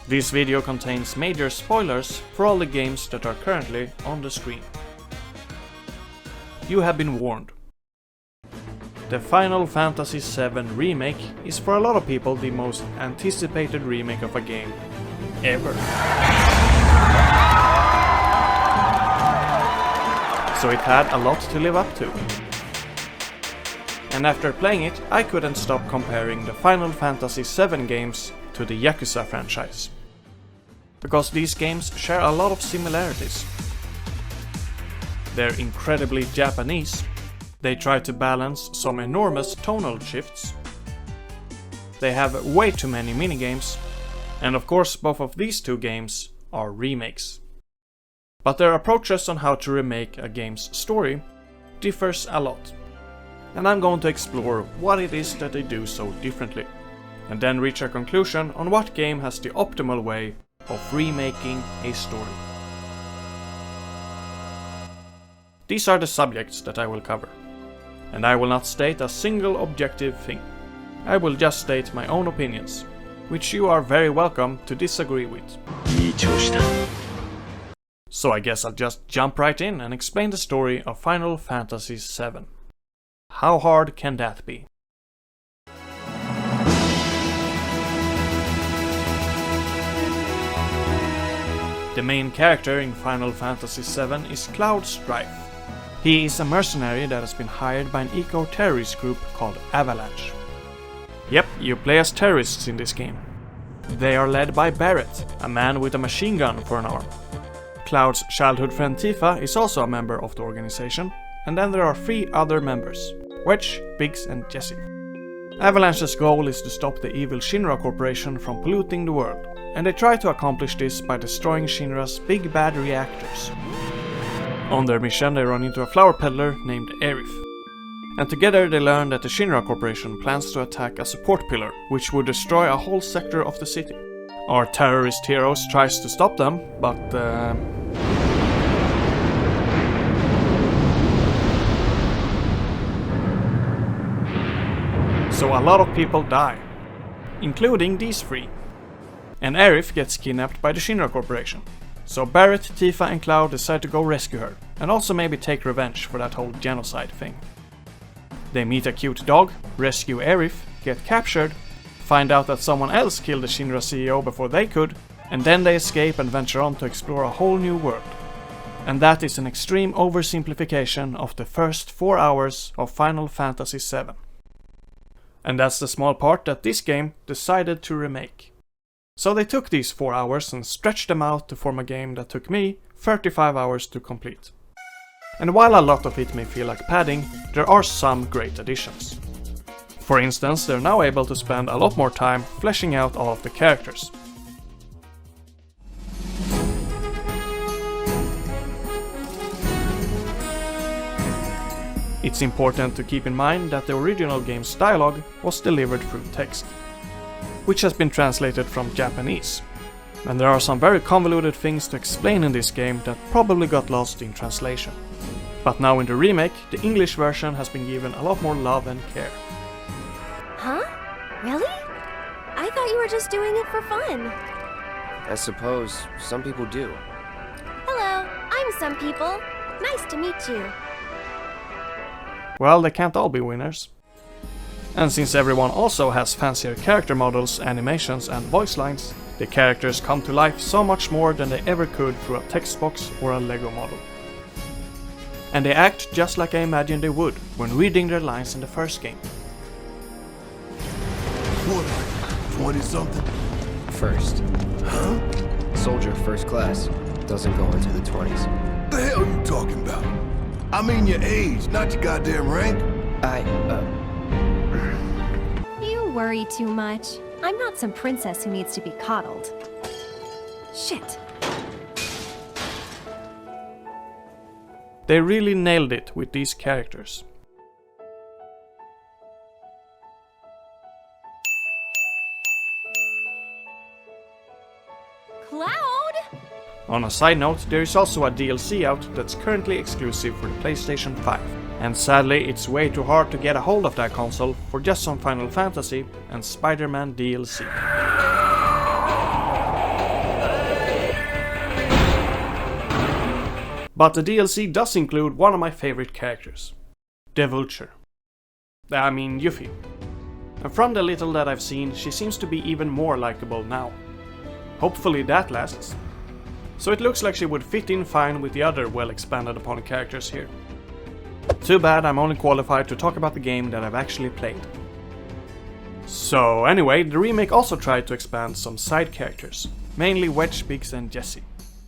This video contains major spoilers for all the games that are currently on the screen. You have been warned. The Final Fantasy VII Remake is for a lot of people the most anticipated remake of a game ever. So it had a lot to live up to. And after playing it, I couldn't stop comparing the Final Fantasy VII games to the Yakuza franchise. Because these games share a lot of similarities. They're incredibly Japanese, they try to balance some enormous tonal shifts, they have way too many minigames, and of course both of these two games are remakes. But their approaches on how to remake a game's story differs a lot. And I'm going to explore what it is that they do so differently, and then reach a conclusion on what game has the optimal way of remaking a story. These are the subjects that I will cover, and I will not state a single objective thing. I will just state my own opinions, which you are very welcome to disagree with. So I guess I'll just jump right in and explain the story of Final Fantasy VII. How hard can that be? The main character in Final Fantasy VII is Cloud Strife. He is a mercenary that has been hired by an eco-terrorist group called Avalanche. Yep, you play as terrorists in this game. They are led by Barret, a man with a machine gun for an arm. Cloud's childhood friend Tifa is also a member of the organization, and then there are 3 other members: Wedge, Biggs and Jessie. Avalanche's goal is to stop the evil Shinra Corporation from polluting the world, and they try to accomplish this by destroying Shinra's big bad reactors. On their mission they run into a flower peddler named Aerith, and together they learn that the Shinra Corporation plans to attack a support pillar, which would destroy a whole sector of the city. Our terrorist heroes tries to stop them, but so a lot of people die, including these 3. And Aerith gets kidnapped by the Shinra Corporation. So Barret, Tifa and Cloud decide to go rescue her, and also maybe take revenge for that whole genocide thing. They meet a cute dog, rescue Aerith, get captured, find out that someone else killed the Shinra CEO before they could, and then they escape and venture on to explore a whole new world. And that is an extreme oversimplification of the first 4 hours of Final Fantasy VII. And that's the small part that this game decided to remake. So they took these 4 hours and stretched them out to form a game that took me 35 hours to complete. And while a lot of it may feel like padding, there are some great additions. For instance, they're now able to spend a lot more time fleshing out all of the characters. It's important to keep in mind that the original game's dialogue was delivered through text, which has been translated from Japanese. And there are some very convoluted things to explain in this game that probably got lost in translation. But now in the remake, the English version has been given a lot more love and care. Huh? Really? I thought you were just doing it for fun. I suppose some people do. Hello, I'm some people. Nice to meet you. Well, they can't all be winners. And since everyone also has fancier character models, animations and voice lines, the characters come to life so much more than they ever could through a text box or a Lego model. And they act just like I imagined they would when reading their lines in the first game. What, 20-something? First. Huh? Soldier first class. Doesn't go into the 20s. The hell you talking about? I mean your age, not your goddamn rank. You worry too much. I'm not some princess who needs to be coddled. Shit. They really nailed it with these characters. Cloud? On a side note, there is also a DLC out that's currently exclusive for the PlayStation 5. And sadly, it's way too hard to get a hold of that console for just some Final Fantasy and Spider-Man DLC. But the DLC does include one of my favorite characters, the Vulture. I mean Yuffie. And from the little that I've seen, she seems to be even more likable now. Hopefully that lasts. So it looks like she would fit in fine with the other well expanded upon characters here. Too bad I'm only qualified to talk about the game that I've actually played. So anyway, the remake also tried to expand some side characters, mainly Wedge, Biggs and Jesse.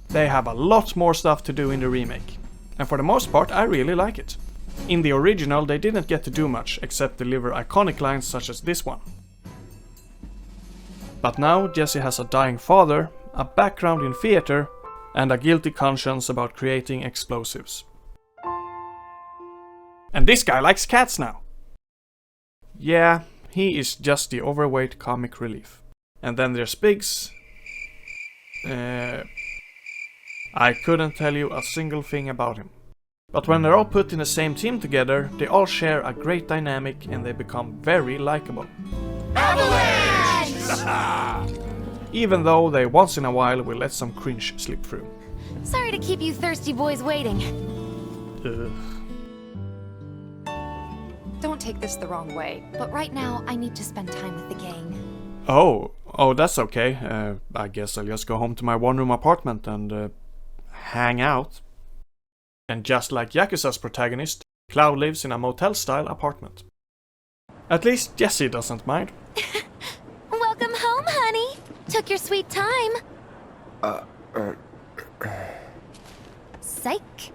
They have a lot more stuff to do in the remake, and for the most part I really like it. In the original they didn't get to do much except deliver iconic lines such as this one. But now Jesse has a dying father, a background in theater, and a guilty conscience about creating explosives. And this guy likes cats now! Yeah, he is just the overweight comic relief. And then there's Biggs. I couldn't tell you a single thing about him. But when they're all put in the same team together, they all share a great dynamic and they become very likable. Avalanche! Even though they once in a while will let some cringe slip through. Sorry to keep you thirsty boys waiting. Don't take this the wrong way, but right now I need to spend time with the gang. Oh, that's okay. I guess I'll just go home to my one-room apartment and hang out. And just like Yakuza's protagonist, Cloud lives in a motel-style apartment. At least Jesse doesn't mind. Welcome home, honey. Took your sweet time. Psych.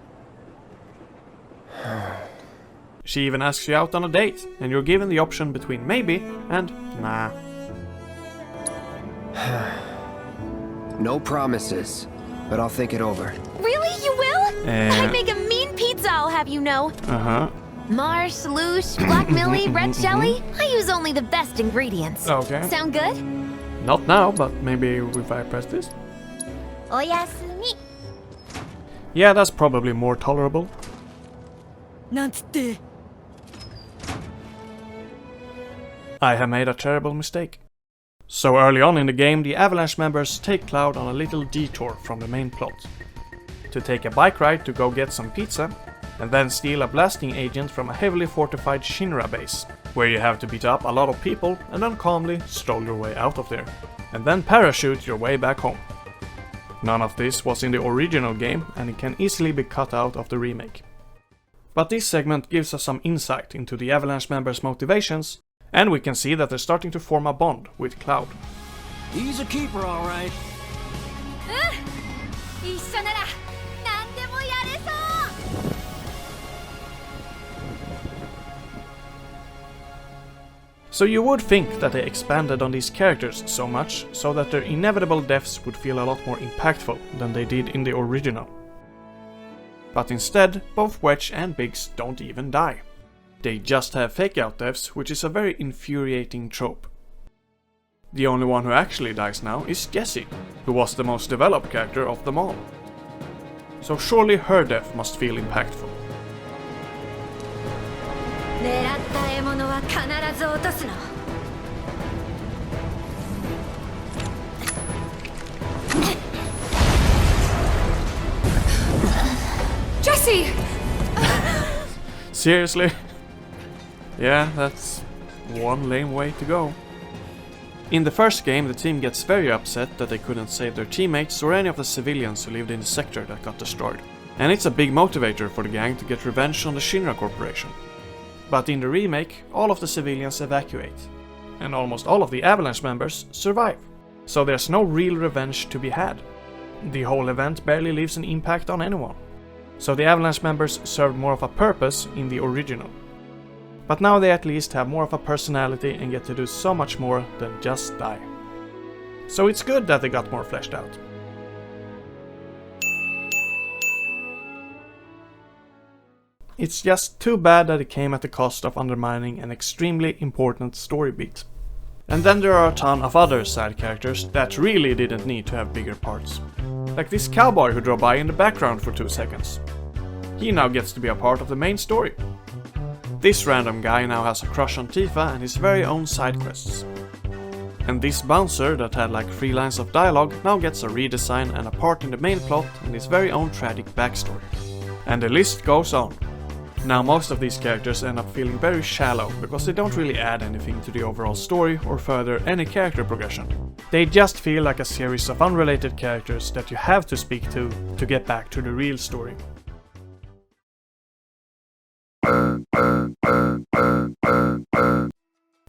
She even asks you out on a date, and you're given the option between maybe and nah. No promises, but I'll think it over. Really, you will? I'd make a mean pizza, I'll have you know. Marsh, loosh, black millie, red jelly. I use only the best ingredients. Okay. Sound good? Not now, but maybe if I press this. Oyasumi. Yeah, that's probably more tolerable. Nantsutte. I have made a terrible mistake. So early on in the game, the Avalanche members take Cloud on a little detour from the main plot. To take a bike ride to go get some pizza, and then steal a blasting agent from a heavily fortified Shinra base, where you have to beat up a lot of people and then calmly stroll your way out of there, and then parachute your way back home. None of this was in the original game, and it can easily be cut out of the remake. But this segment gives us some insight into the Avalanche members' motivations, and we can see that they're starting to form a bond with Cloud. He's a keeper, all right. So you would think that they expanded on these characters so much so that their inevitable deaths would feel a lot more impactful than they did in the original. But instead, both Wedge and Biggs don't even die. They just have fake-out deaths, which is a very infuriating trope. The only one who actually dies now is Jessie, who was the most developed character of them all. So surely her death must feel impactful. Jesse! Seriously? Yeah, that's one lame way to go. In the first game, the team gets very upset that they couldn't save their teammates or any of the civilians who lived in the sector that got destroyed. And it's a big motivator for the gang to get revenge on the Shinra Corporation. But in the remake, all of the civilians evacuate. And almost all of the Avalanche members survive. So there's no real revenge to be had. The whole event barely leaves an impact on anyone. So the Avalanche members served more of a purpose in the original. But now they at least have more of a personality and get to do so much more than just die. So it's good that they got more fleshed out. It's just too bad that it came at the cost of undermining an extremely important story beat. And then there are a ton of other side characters that really didn't need to have bigger parts. Like this cowboy who drove by in the background for 2 seconds. He now gets to be a part of the main story. This random guy now has a crush on Tifa and his very own side quests. And this bouncer that had like 3 lines of dialogue now gets a redesign and a part in the main plot and his very own tragic backstory. And the list goes on. Now most of these characters end up feeling very shallow because they don't really add anything to the overall story or further any character progression. They just feel like a series of unrelated characters that you have to speak to get back to the real story.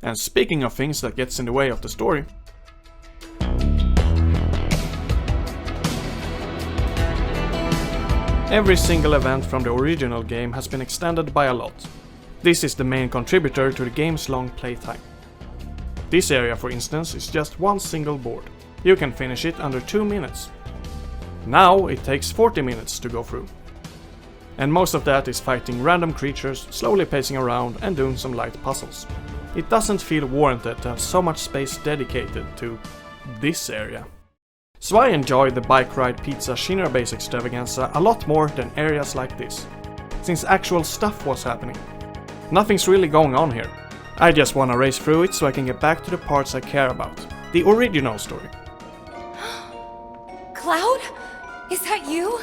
And speaking of things that gets in the way of the story, every single event from the original game has been extended by a lot. This is the main contributor to the game's long playtime. This area, for instance, is just one single board. You can finish it under 2 minutes. Now it takes 40 minutes to go through. And most of that is fighting random creatures, slowly pacing around and doing some light puzzles. It doesn't feel warranted to have so much space dedicated to this area. So I enjoy the bike ride pizza Shinra base extravaganza a lot more than areas like this, since actual stuff was happening. Nothing's really going on here. I just wanna race through it so I can get back to the parts I care about, the original story. Cloud? Is that you?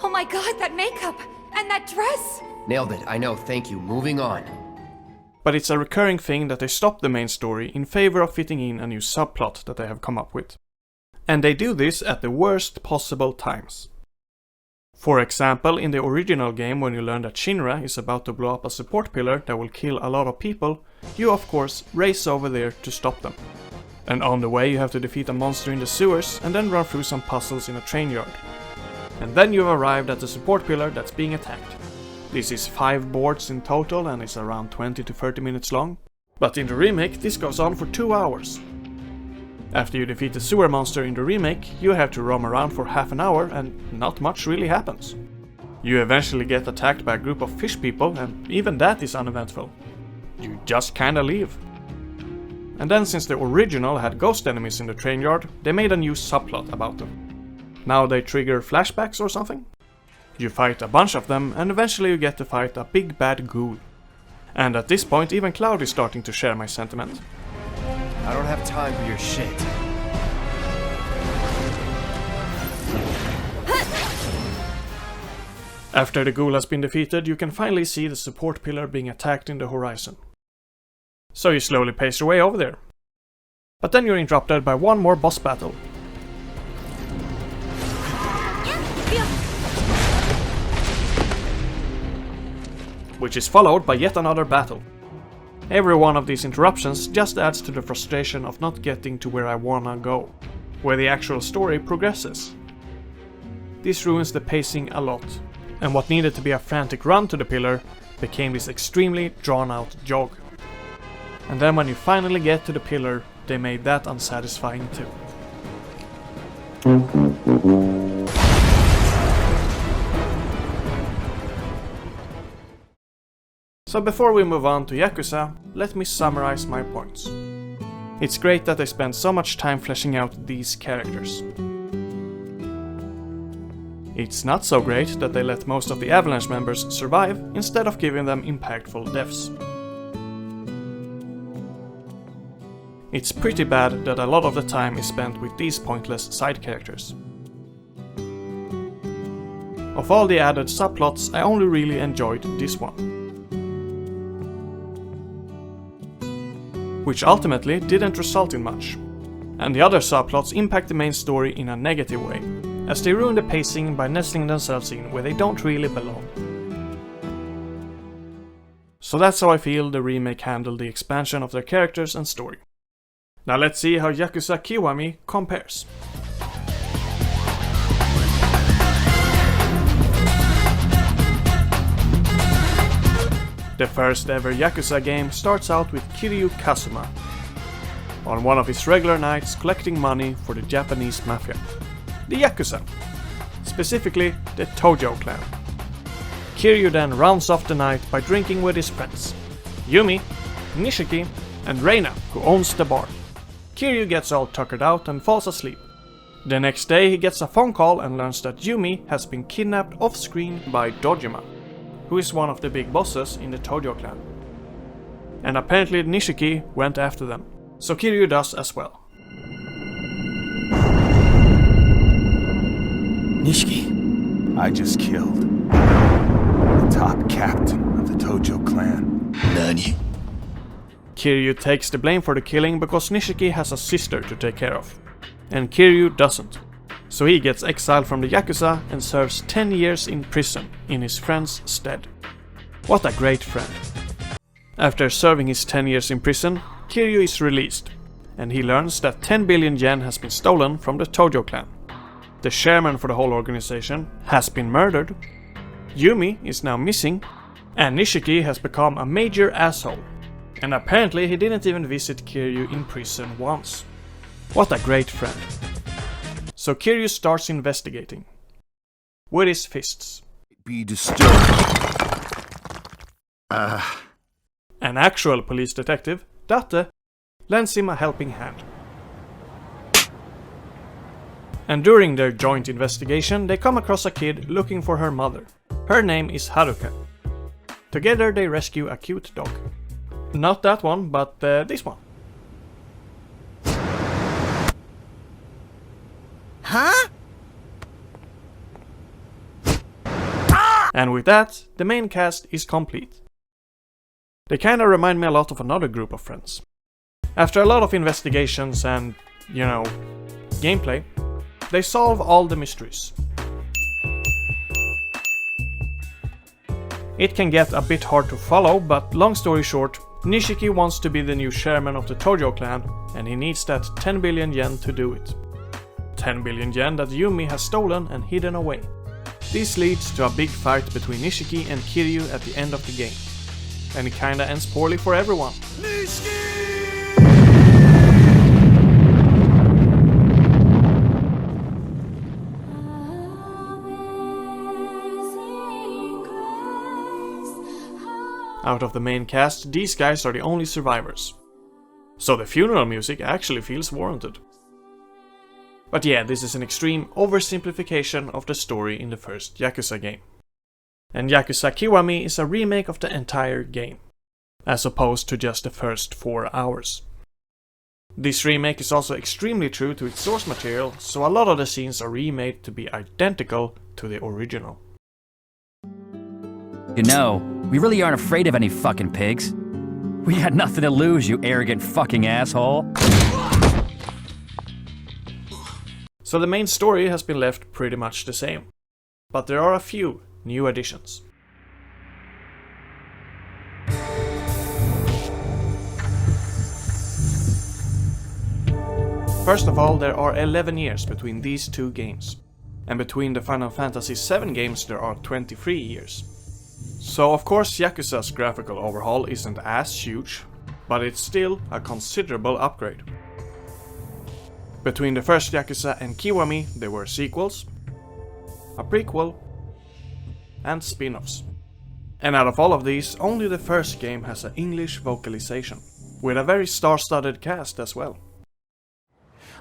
Oh my god, that makeup! And that dress! Nailed it, I know, thank you. Moving on. But it's a recurring thing that they stop the main story in favor of fitting in a new subplot that they have come up with. And they do this at the worst possible times. For example, in the original game, when you learn that Shinra is about to blow up a support pillar that will kill a lot of people, you of course race over there to stop them. And on the way you have to defeat a monster in the sewers and then run through some puzzles in a train yard. And then you've arrived at the support pillar that's being attacked. This is 5 boards in total and is around 20 to 30 minutes long. But in the remake this goes on for 2 hours. After you defeat the sewer monster in the remake, you have to roam around for half an hour and not much really happens. You eventually get attacked by a group of fish people and even that is uneventful. You just kinda leave. And then since the original had ghost enemies in the train yard, they made a new subplot about them. Now they trigger flashbacks or something? You fight a bunch of them and eventually you get to fight a big bad ghoul. And at this point even Cloud is starting to share my sentiment. I don't have time for your shit. After the ghoul has been defeated, you can finally see the support pillar being attacked in the horizon. So you slowly pace your way over there. But then you're interrupted by one more boss battle. Which is followed by yet another battle. Every one of these interruptions just adds to the frustration of not getting to where I wanna go, where the actual story progresses. This ruins the pacing a lot, and what needed to be a frantic run to the pillar became this extremely drawn out jog. And then when you finally get to the pillar, they made that unsatisfying too. So before we move on to Yakuza, let me summarize my points. It's great that they spend so much time fleshing out these characters. It's not so great that they let most of the Avalanche members survive instead of giving them impactful deaths. It's pretty bad that a lot of the time is spent with these pointless side characters. Of all the added subplots, I only really enjoyed this one. Which ultimately didn't result in much. And the other subplots impact the main story in a negative way, as they ruin the pacing by nestling themselves in where they don't really belong. So that's how I feel the remake handled the expansion of their characters and story. Now let's see how Yakuza Kiwami compares. The first ever Yakuza game starts out with Kiryu Kazuma, on one of his regular nights collecting money for the Japanese mafia, the Yakuza, specifically the Tojo clan. Kiryu then rounds off the night by drinking with his friends, Yumi, Nishiki, and Reina, who owns the bar. Kiryu gets all tuckered out and falls asleep. The next day he gets a phone call and learns that Yumi has been kidnapped off-screen by Dojima, who is one of the big bosses in the Tojo clan. And apparently Nishiki went after them, so Kiryu does as well. Nishiki. I just killed the top captain of the Tojo clan. Nani? Kiryu takes the blame for the killing because Nishiki has a sister to take care of, and Kiryu doesn't. So he gets exiled from the Yakuza and serves 10 years in prison in his friend's stead. What a great friend. After serving his 10 years in prison, Kiryu is released, and he learns that 10 billion yen has been stolen from the Tojo clan. The chairman for the whole organization has been murdered, Yumi is now missing, and Nishiki has become a major asshole. And apparently he didn't even visit Kiryu in prison once. What a great friend. So Kiryu starts investigating. With his fists. Be disturbed. An actual police detective, Date, lends him a helping hand. And during their joint investigation, they come across a kid looking for her mother. Her name is Haruka. Together they rescue a cute dog. Not that one, but this one. Huh? And with that, the main cast is complete. They kinda remind me a lot of another group of friends. After a lot of investigations and, gameplay, they solve all the mysteries. It can get a bit hard to follow, but long story short, Nishiki wants to be the new chairman of the Tojo clan, and he needs that 10 billion yen to do it. 10 billion yen that Yumi has stolen and hidden away. This leads to a big fight between Nishiki and Kiryu at the end of the game. And it kinda ends poorly for everyone. Out of the main cast, these guys are the only survivors. So the funeral music actually feels warranted. But yeah, this is an extreme oversimplification of the story in the first Yakuza game. And Yakuza Kiwami is a remake of the entire game, as opposed to just the first 4 hours. This remake is also extremely true to its source material, so a lot of the scenes are remade to be identical to the original. You know, we really aren't afraid of any fucking pigs. We had nothing to lose, you arrogant fucking asshole. So the main story has been left pretty much the same, but there are a few new additions. First of all, there are 11 years between these two games, and between the Final Fantasy VII games there are 23 years. So of course Yakuza's graphical overhaul isn't as huge, but it's still a considerable upgrade. Between the first Yakuza and Kiwami there were sequels, a prequel, and spin-offs. And out of all of these, only the first game has an English vocalization, with a very star-studded cast as well.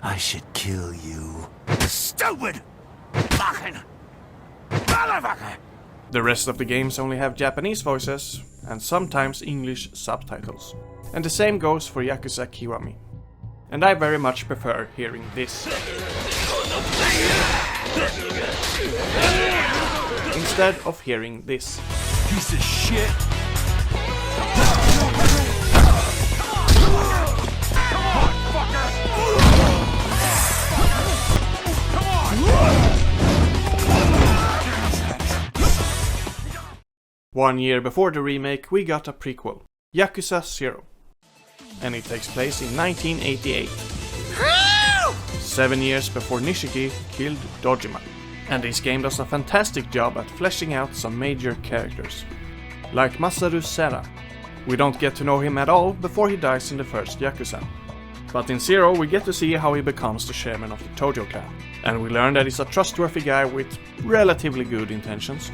I should kill you. Stupid! Fucking motherfucker! The rest of the games only have Japanese voices, and sometimes English subtitles. And the same goes for Yakuza Kiwami. And I very much prefer hearing this instead of hearing this. Piece of shit! 1 year before the remake, we got a prequel, Yakuza 0. And it takes place in 1988. 7 years before Nishiki killed Dojima. And this game does a fantastic job at fleshing out some major characters. Like Masaru Sera. We don't get to know him at all before he dies in the first Yakuza. But in 0 we get to see how he becomes the chairman of the Tojo clan. And we learn that he's a trustworthy guy with relatively good intentions.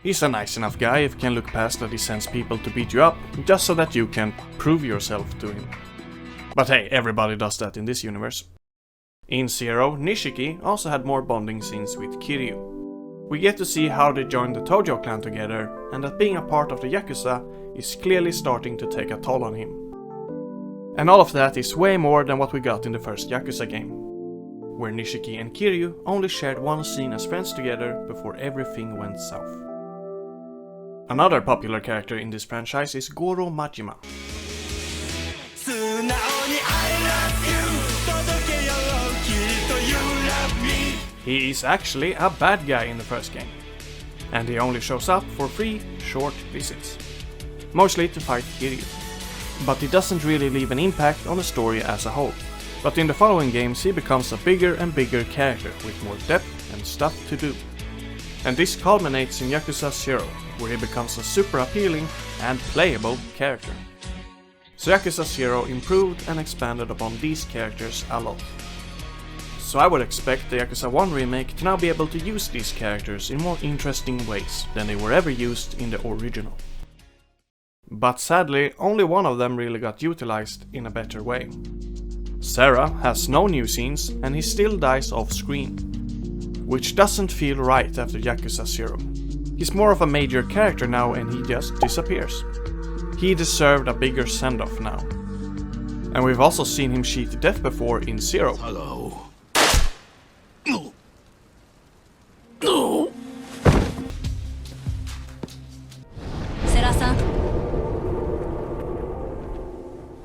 He's a nice enough guy if you can look past that he sends people to beat you up, just so that you can prove yourself to him. But hey, everybody does that in this universe. In 0, Nishiki also had more bonding scenes with Kiryu. We get to see how they joined the Tojo clan together, and that being a part of the Yakuza is clearly starting to take a toll on him. And all of that is way more than what we got in the first Yakuza game. where Nishiki and Kiryu only shared one scene as friends together before everything went south. Another popular character in this franchise is Goro Majima. He is actually a bad guy in the first game, and he only shows up for 3 short visits, mostly to fight Kiryu. But he doesn't really leave an impact on the story as a whole. But in the following games he becomes a bigger and bigger character with more depth and stuff to do. And this culminates in Yakuza 0, where he becomes a super appealing and playable character. So Yakuza 0 improved and expanded upon these characters a lot. So I would expect the Yakuza 1 remake to now be able to use these characters in more interesting ways than they were ever used in the original. But sadly, only one of them really got utilized in a better way. Sarah has no new scenes and he still dies off screen, which doesn't feel right after Yakuza 0. He's more of a major character now and he just disappears. He deserved a bigger send-off now. And we've also seen him cheat to death before in 0. Hello.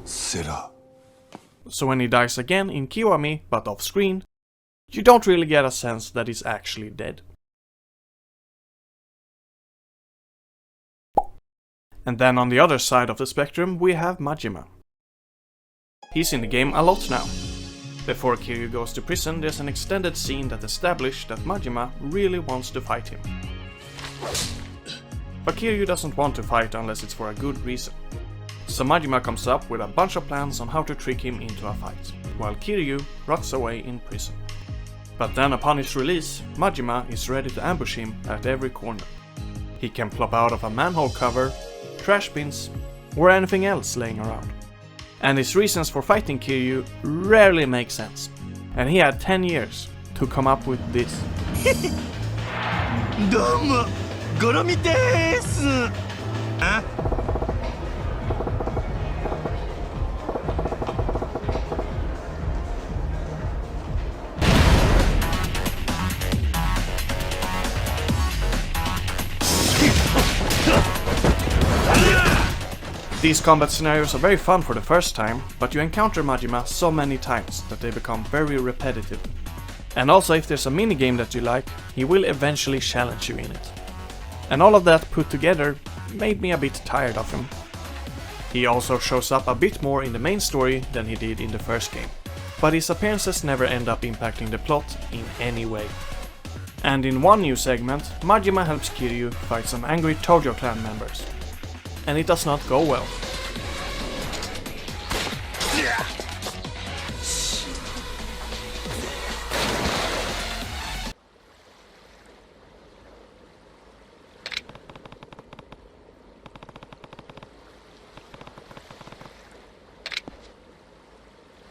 Sit up. So when he dies again in Kiwami, but off screen, you don't really get a sense that he's actually dead. And then on the other side of the spectrum we have Majima. He's in the game a lot now. Before Kiryu goes to prison, there's an extended scene that establishes that Majima really wants to fight him. But Kiryu doesn't want to fight unless it's for a good reason. So Majima comes up with a bunch of plans on how to trick him into a fight, while Kiryu rots away in prison. But then upon his release, Majima is ready to ambush him at every corner. He can plop out of a manhole cover, trash bins, or anything else laying around. And his reasons for fighting Kiryu rarely make sense. And he had 10 years to come up with this. Domo, Goromi desu. Huh? These combat scenarios are very fun for the first time, but you encounter Majima so many times that they become very repetitive. And also if there's a minigame that you like, he will eventually challenge you in it. And all of that put together made me a bit tired of him. He also shows up a bit more in the main story than he did in the first game, but his appearances never end up impacting the plot in any way. And in one new segment, Majima helps Kiryu fight some angry Tojo clan members. And it does not go well.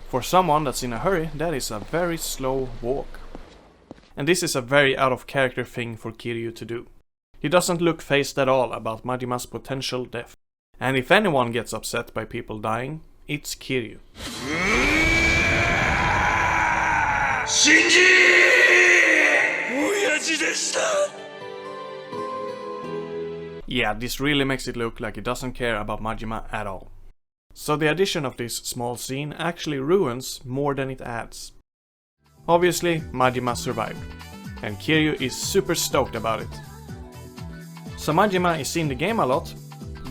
For someone that's in a hurry, that is a very slow walk. And this is a very out of character thing for Kiryu to do. He doesn't look fazed at all about Majima's potential death. And if anyone gets upset by people dying, it's Kiryu. Yeah, this really makes it look like he doesn't care about Majima at all. So the addition of this small scene actually ruins more than it adds. Obviously, Majima survived, and Kiryu is super stoked about it. So Majima is in the game a lot,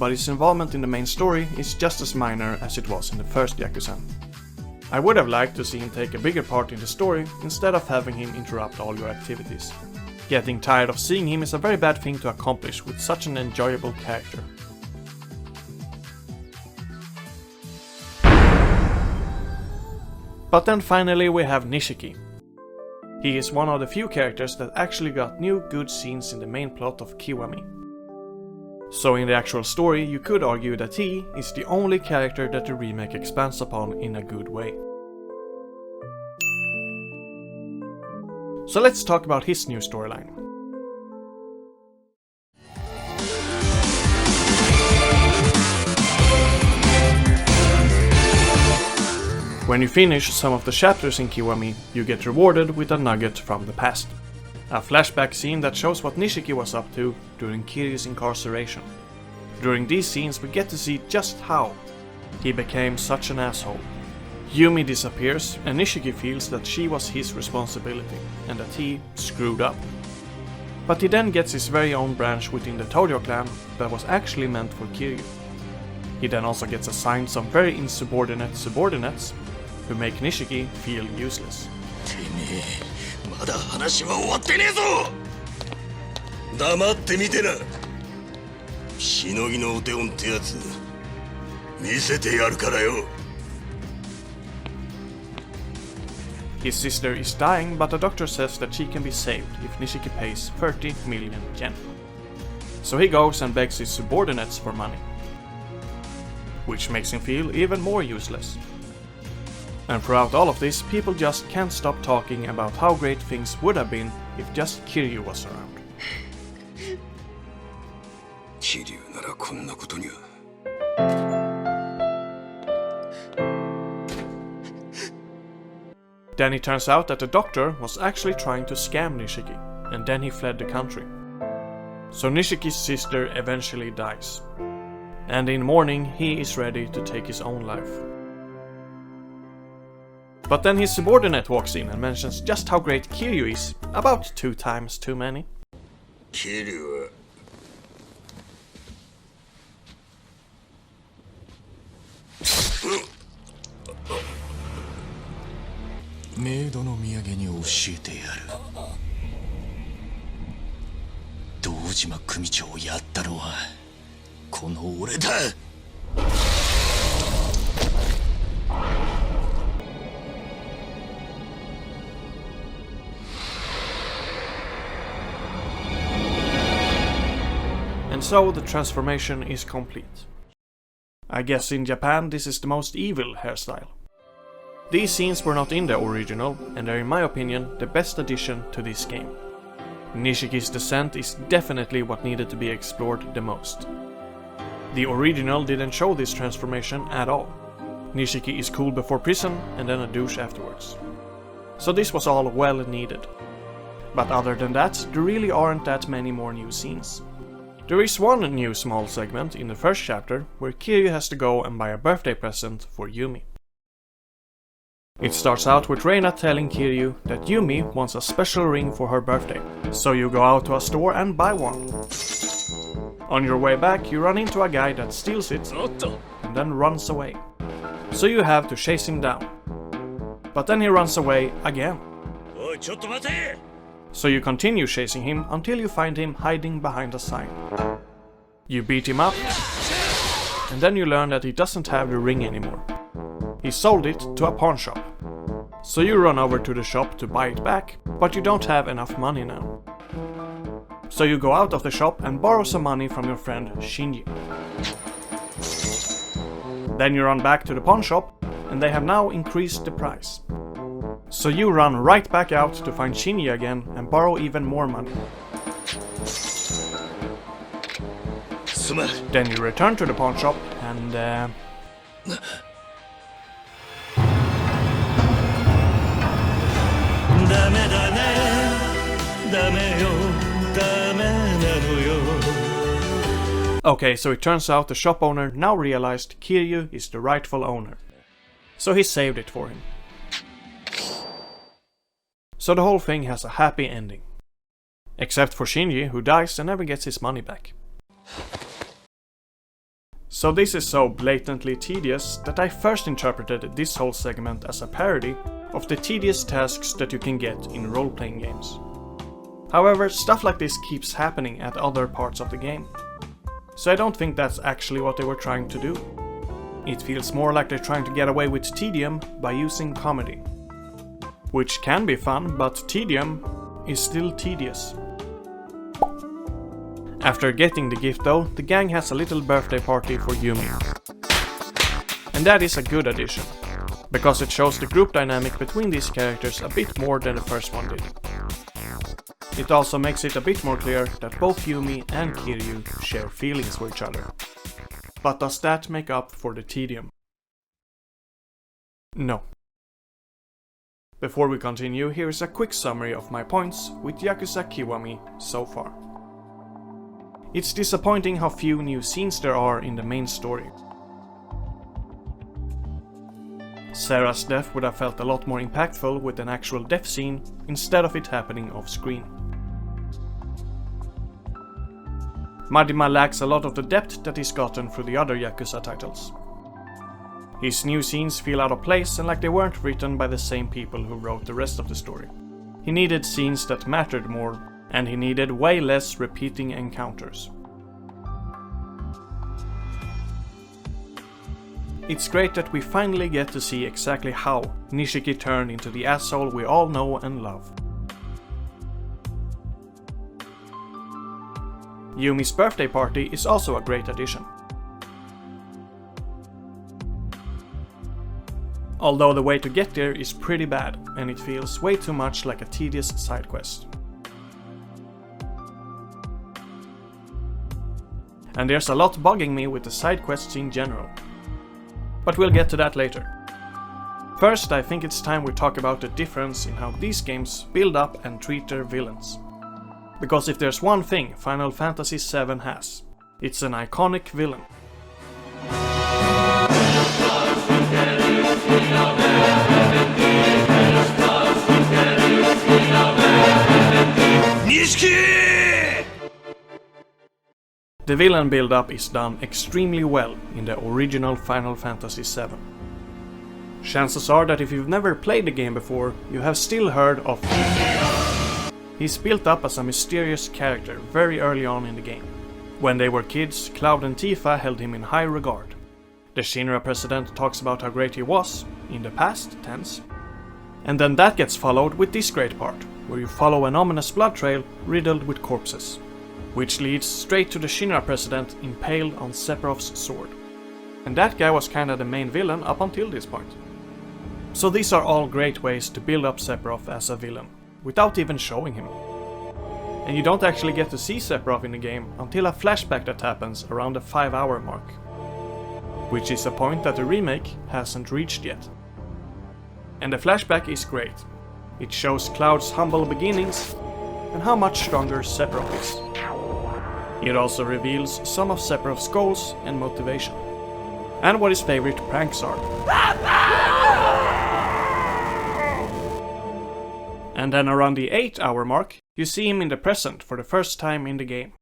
but his involvement in the main story is just as minor as it was in the first Yakuza. I would have liked to see him take a bigger part in the story instead of having him interrupt all your activities. Getting tired of seeing him is a very bad thing to accomplish with such an enjoyable character. But then finally we have Nishiki. He is one of the few characters that actually got new good scenes in the main plot of Kiwami. So in the actual story you could argue that he is the only character that the remake expands upon in a good way. So let's talk about his new storyline. When you finish some of the chapters in Kiwami, you get rewarded with a nugget from the past. A flashback scene that shows what Nishiki was up to during Kiryu's incarceration. During these scenes we get to see just how he became such an asshole. Yumi disappears and Nishiki feels that she was his responsibility and that he screwed up. But he then gets his very own branch within the Tojo clan that was actually meant for Kiryu. He then also gets assigned some very insubordinate subordinates who make Nishiki feel useless. まだ話は終わってねえぞ。黙ってみてな。しのぎのお手本ってやつ見せてやるからよ。His sister is dying, but the doctor says that she can be saved if Nishiki pays 30 million yen. So he goes and begs his subordinates for money, which makes him feel even more useless. And throughout all of this, people just can't stop talking about how great things would have been if just Kiryu was around. 桐生ならこんなことには。Then it turns out that the doctor was actually trying to scam Nishiki, and then he fled the country. So Nishiki's sister eventually dies. And in mourning, he is ready to take his own life. But then his subordinate walks in and mentions just how great Kiryu is, about 2 times too many. 桐生はメイドの土産に教えてやる。堂島組長をやったのはこの俺だ。And so the transformation is complete. I guess in Japan this is the most evil hairstyle. These scenes were not in the original, and are in my opinion the best addition to this game. Nishiki's descent is definitely what needed to be explored the most. The original didn't show this transformation at all. Nishiki is cool before prison and then a douche afterwards. So this was all well needed. But other than that, there really aren't that many more new scenes. There is one new small segment in the first chapter where Kiryu has to go and buy a birthday present for Yumi. It starts out with Reina telling Kiryu that Yumi wants a special ring for her birthday, so you go out to a store and buy one. On your way back, you run into a guy that steals it and then runs away. So you have to chase him down. But then he runs away again. So you continue chasing him until you find him hiding behind a sign. You beat him up, and then you learn that he doesn't have the ring anymore. He sold it to a pawn shop. So you run over to the shop to buy it back, but you don't have enough money now. So you go out of the shop and borrow some money from your friend Shinji. Then you run back to the pawn shop, and they have now increased the price. So you run right back out to find Shinji again and borrow even more money. Then you return to the pawn shop and Okay, so it turns out the shop owner now realized Kiryu is the rightful owner. So he saved it for him. So the whole thing has a happy ending. Except for Shinji, who dies and never gets his money back. So this is so blatantly tedious that I first interpreted this whole segment as a parody of the tedious tasks that you can get in role-playing games. However, stuff like this keeps happening at other parts of the game. So I don't think that's actually what they were trying to do. It feels more like they're trying to get away with tedium by using comedy. Which can be fun, but tedium is still tedious. After getting the gift though, the gang has a little birthday party for Yumi. And that is a good addition, because it shows the group dynamic between these characters a bit more than the first one did. It also makes it a bit more clear that both Yumi and Kiryu share feelings for each other. But does that make up for the tedium? No. Before we continue, here is a quick summary of my points with Yakuza Kiwami so far. It's disappointing how few new scenes there are in the main story. Sarah's death would have felt a lot more impactful with an actual death scene instead of it happening off screen. Majima lacks a lot of the depth that he's gotten through the other Yakuza titles. His new scenes feel out of place and like they weren't written by the same people who wrote the rest of the story. He needed scenes that mattered more, and he needed way less repeating encounters. It's great that we finally get to see exactly how Nishiki turned into the asshole we all know and love. Yumi's birthday party is also a great addition. Although the way to get there is pretty bad, and it feels way too much like a tedious side quest. And there's a lot bugging me with the side quests in general. But we'll get to that later. First, I think it's time we talk about the difference in how these games build up and treat their villains. Because if there's one thing Final Fantasy VII has, it's an iconic villain. The villain build-up is done extremely well in the original Final Fantasy VII. Chances are that if you've never played the game before, you have still heard of him. He's built up as a mysterious character very early on in the game. When they were kids, Cloud and Tifa held him in high regard. The Shinra president talks about how great he was, in the past tense. And then that gets followed with this great part, where you follow an ominous blood trail riddled with corpses, which leads straight to the Shinra president impaled on Sephiroth's sword. And that guy was kinda the main villain up until this point. So these are all great ways to build up Sephiroth as a villain, without even showing him. And you don't actually get to see Sephiroth in the game until a flashback that happens around the 5-hour mark. Which is a point that the remake hasn't reached yet. And the flashback is great. It shows Cloud's humble beginnings and how much stronger Sephiroth is. It also reveals some of Sephiroth's goals and motivation, and what his favorite pranks are. And then around the 8-hour mark, you see him in the present for the first time in the game.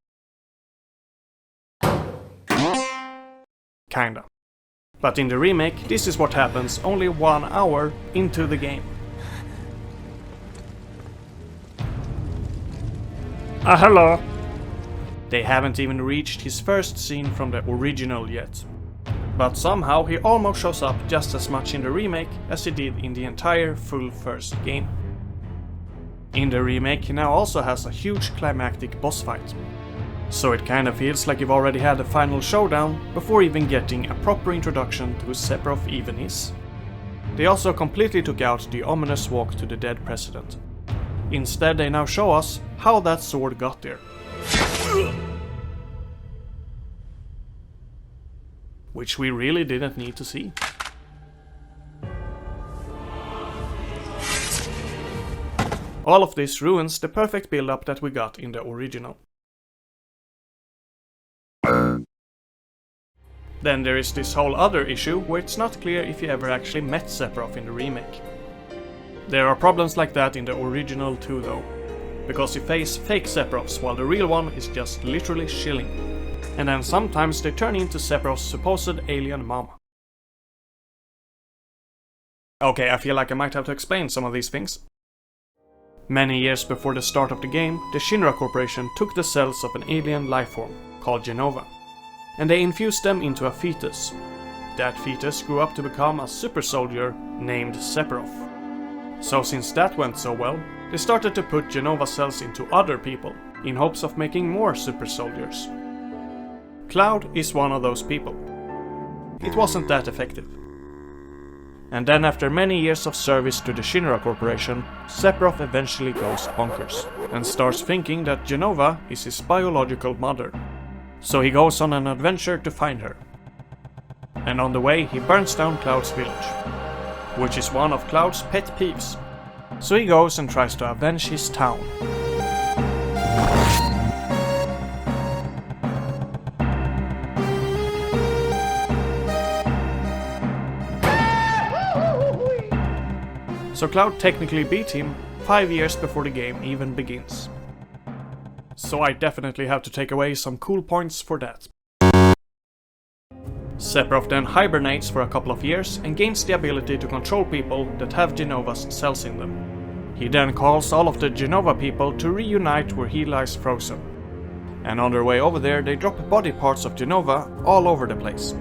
Kinda. But in the remake, this is what happens only 1 hour into the game. Hello! They haven't even reached his first scene from the original yet. But somehow he almost shows up just as much in the remake as he did in the entire full first game. In the remake he now also has a huge climactic boss fight. So it kinda feels like you've already had a final showdown before even getting a proper introduction to who Sephiroth even is. They also completely took out the ominous walk to the dead president. Instead they now show us how that sword got there. Which we really didn't need to see. All of this ruins the perfect build-up that we got in the original. Then there is this whole other issue where it's not clear if you ever actually met Sephiroth in the remake. There are problems like that in the original too though, because you face fake Sephiroths while the real one is just literally chilling. And then sometimes they turn into Sephiroth's supposed alien mom. Okay, I feel like I might have to explain some of these things. Many years before the start of the game, the Shinra Corporation took the cells of an alien lifeform called Genova, and they infused them into a fetus. That fetus grew up to become a super soldier named Sephiroth. So since that went so well, they started to put Genova cells into other people, in hopes of making more super soldiers. Cloud is one of those people. It wasn't that effective. And then after many years of service to the Shinra Corporation, Sephiroth eventually goes bonkers, and starts thinking that Genova is his biological mother. So he goes on an adventure to find her. And on the way he burns down Cloud's village, which is one of Cloud's pet peeves. So he goes and tries to avenge his town. So Cloud technically beat him 5 years before the game even begins. So I definitely have to take away some cool points for that. Sephiroth then hibernates for a couple of years and gains the ability to control people that have Genova's cells in them. He then calls all of the Genova people to reunite where he lies frozen. And on their way over there they drop body parts of Genova all over the place.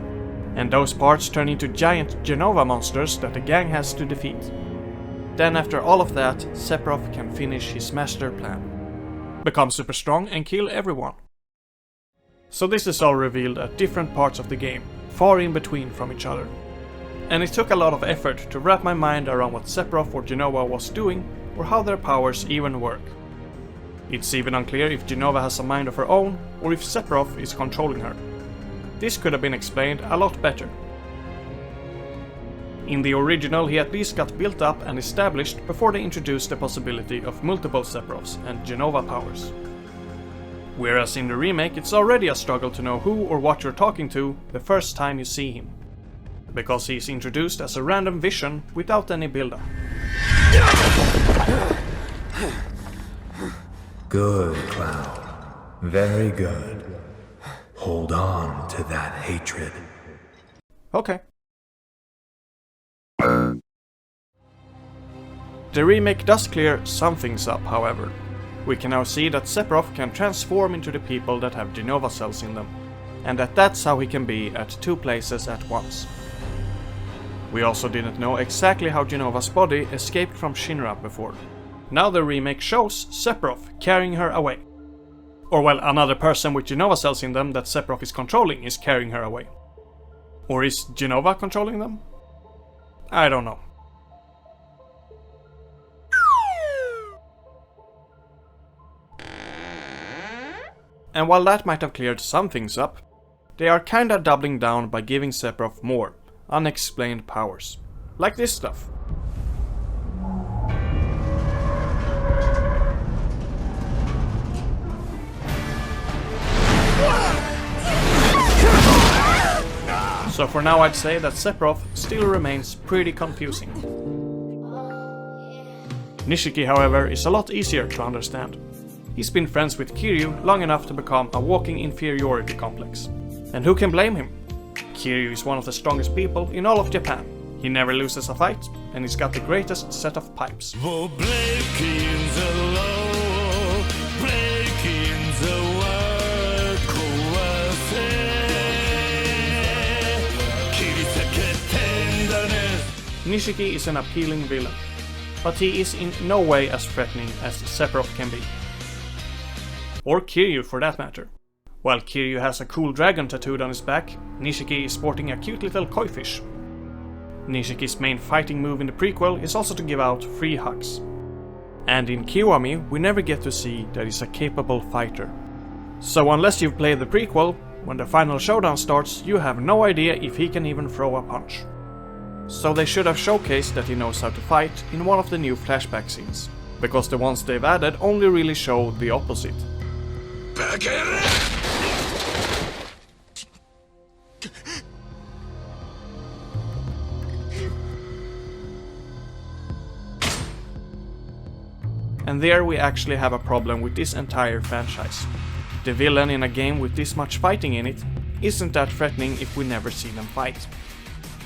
And those parts turn into giant Genova monsters that the gang has to defeat. Then after all of that, Sephiroth can finish his master plan. Become super strong and kill everyone. So this is all revealed at different parts of the game, far in between from each other. And it took a lot of effort to wrap my mind around what Sephiroth or Genova was doing, or how their powers even work. It's even unclear if Genova has a mind of her own, or if Sephiroth is controlling her. This could have been explained a lot better. In the original, he at least got built up and established before they introduced the possibility of multiple Sephiroths and Genova powers. Whereas in the remake, it's already a struggle to know who or what you're talking to the first time you see him. Because he's introduced as a random vision without any build-up. Good, Cloud. Very good. Hold on to that hatred. Okay. The remake does clear some things up, however. We can now see that Sephiroth can transform into the people that have Genova cells in them, and that's how he can be at 2 places at once. We also didn't know exactly how Genova's body escaped from Shinra before. Now the remake shows Sephiroth carrying her away. Or well, another person with Genova cells in them that Sephiroth is controlling is carrying her away. Or is Genova controlling them? I don't know. And while that might have cleared some things up, they are kinda doubling down by giving Sephiroth more unexplained powers. Like this stuff. So for now I'd say that Sephiroth still remains pretty confusing. Nishiki, however, is a lot easier to understand. He's been friends with Kiryu long enough to become a walking inferiority complex. And who can blame him? Kiryu is one of the strongest people in all of Japan. He never loses a fight, and he's got the greatest set of pipes. Nishiki is an appealing villain, but he is in no way as threatening as Sephiroth can be. Or Kiryu for that matter. While Kiryu has a cool dragon tattooed on his back, Nishiki is sporting a cute little koi fish. Nishiki's main fighting move in the prequel is also to give out free hugs. And in Kiwami, we never get to see that he's a capable fighter. So unless you've played the prequel, when the final showdown starts, you have no idea if he can even throw a punch. So they should have showcased that he knows how to fight in one of the new flashback scenes, because the ones they've added only really show the opposite. And there we actually have a problem with this entire franchise. The villain in a game with this much fighting in it isn't that threatening if we never see them fight.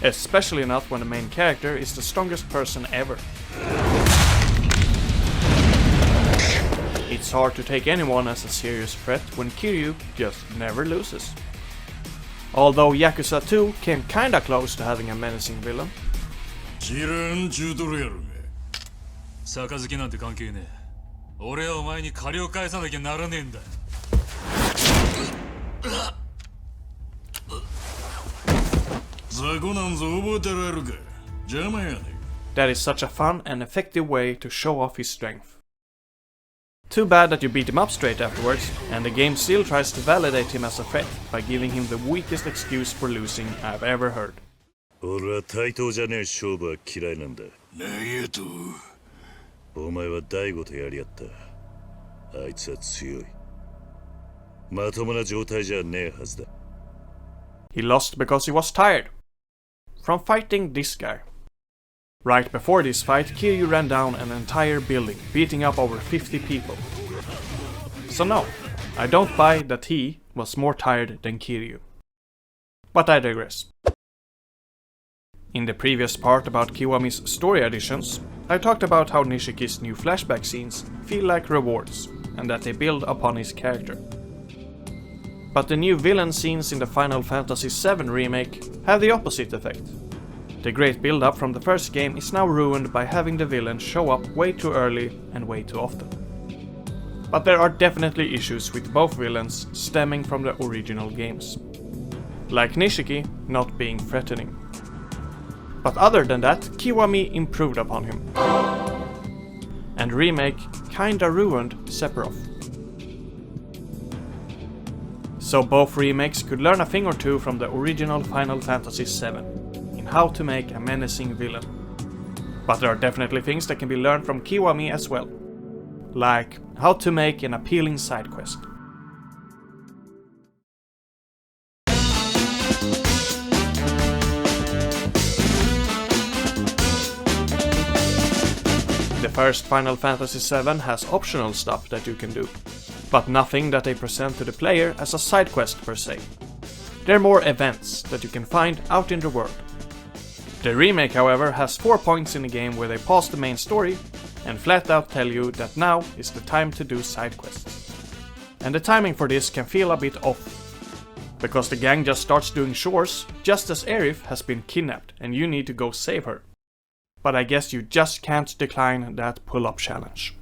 Especially not when the main character is the strongest person ever. It's hard to take anyone as a serious threat when Kiryu just never loses. Although Yakuza 2 came kinda close to having a menacing villain. That is such a fun and effective way to show off his strength. Too bad that you beat him up straight afterwards, and the game still tries to validate him as a threat by giving him the weakest excuse for losing I've ever heard. お前は大悟とやり合った。あいつは強い。まともな状態じゃねえはずだ。He lost because he was tired. From fighting this guy. Right before this fight, Kiryu ran down an entire building, beating up over 50 people. So no, I don't buy that he was more tired than Kiryu. But I digress. In the previous part about Kiwami's story additions, I talked about how Nishiki's new flashback scenes feel like rewards, and that they build upon his character. But the new villain scenes in the Final Fantasy VII Remake have the opposite effect. The great build-up from the first game is now ruined by having the villain show up way too early and way too often. But there are definitely issues with both villains stemming from the original games. Like Nishiki not being threatening. But other than that, Kiwami improved upon him. And Remake kinda ruined Sephiroth. So both remakes could learn a thing or two from the original Final Fantasy VII in how to make a menacing villain. But there are definitely things that can be learned from Kiwami as well. Like how to make an appealing side quest. The first Final Fantasy VII has optional stuff that you can do, but nothing that they present to the player as a side quest per se. They're more events that you can find out in the world. The remake, however, has 4 points in the game where they pause the main story and flat out tell you that now is the time to do side quests. And the timing for this can feel a bit off, because the gang just starts doing chores just as Aerith has been kidnapped and you need to go save her. But I guess you just can't decline that pull-up challenge.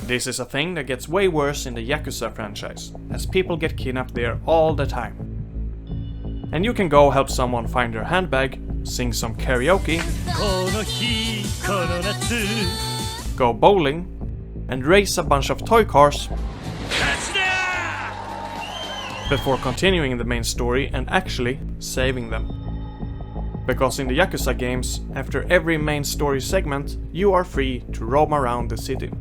This is a thing that gets way worse in the Yakuza franchise, as people get kidnapped there all the time. And you can go help someone find their handbag, sing some karaoke, go bowling, and race a bunch of toy cars before continuing the main story and actually saving them. Because in the Yakuza games, after every main story segment, you are free to roam around the city.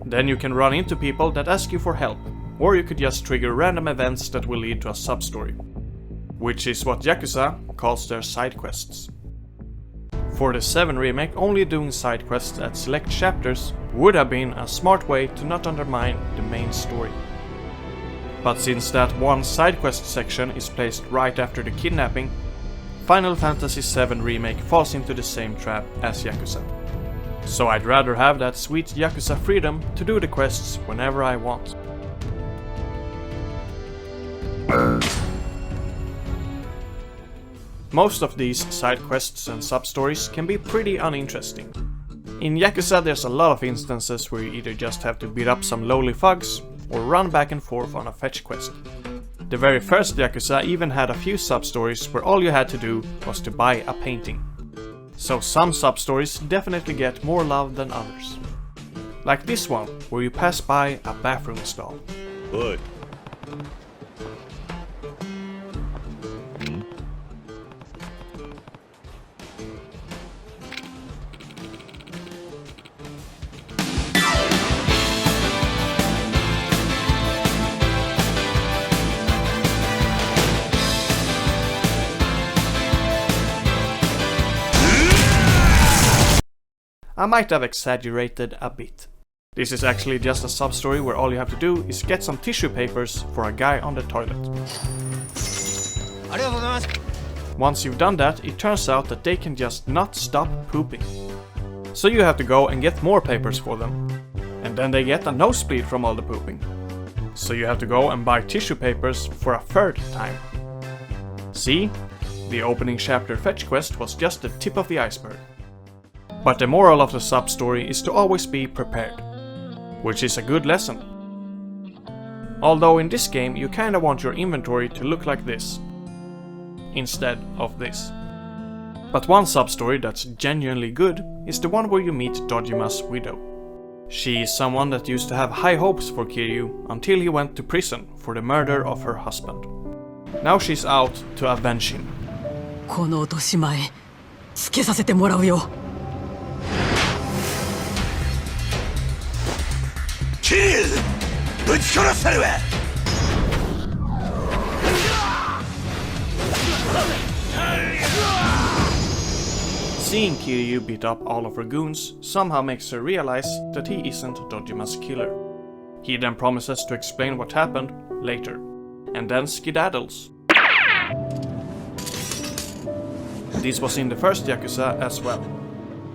Then you can run into people that ask you for help, or you could just trigger random events that will lead to a sub-story. Which is what Yakuza calls their side quests. For the 7 remake, only doing side quests at select chapters would have been a smart way to not undermine the main story. But since that one side quest section is placed right after the kidnapping, Final Fantasy VII Remake falls into the same trap as Yakuza. So I'd rather have that sweet Yakuza freedom to do the quests whenever I want. Most of these side quests and sub-stories can be pretty uninteresting. In Yakuza there's a lot of instances where you either just have to beat up some lowly thugs or run back and forth on a fetch quest. The very first Yakuza even had a few sub-stories where all you had to do was to buy a painting. So some sub-stories definitely get more love than others. Like this one, where you pass by a bathroom stall. Oi. I might have exaggerated a bit. This is actually just a sub-story where all you have to do is get some tissue papers for a guy on the toilet. Once you've done that, it turns out that they can just not stop pooping. So you have to go and get more papers for them. And then they get a nosebleed from all the pooping. So you have to go and buy tissue papers for a third time. See? The opening chapter fetch quest was just the tip of the iceberg. But the moral of the sub-story is to always be prepared, which is a good lesson. Although in this game you kinda want your inventory to look like this, instead of this. But one sub-story that's genuinely good is the one where you meet Dojima's widow. She is someone that used to have high hopes for Kiryu until he went to prison for the murder of her husband. Now she's out to avenge him. つけさせてもらうよ。キリぶち殺されわ。Seeing Kiryu beat up all of her goons somehow makes her realize that he isn't Dojima's killer. He then promises to explain what happened later, and then skedaddles. This was in the first Yakuza as well,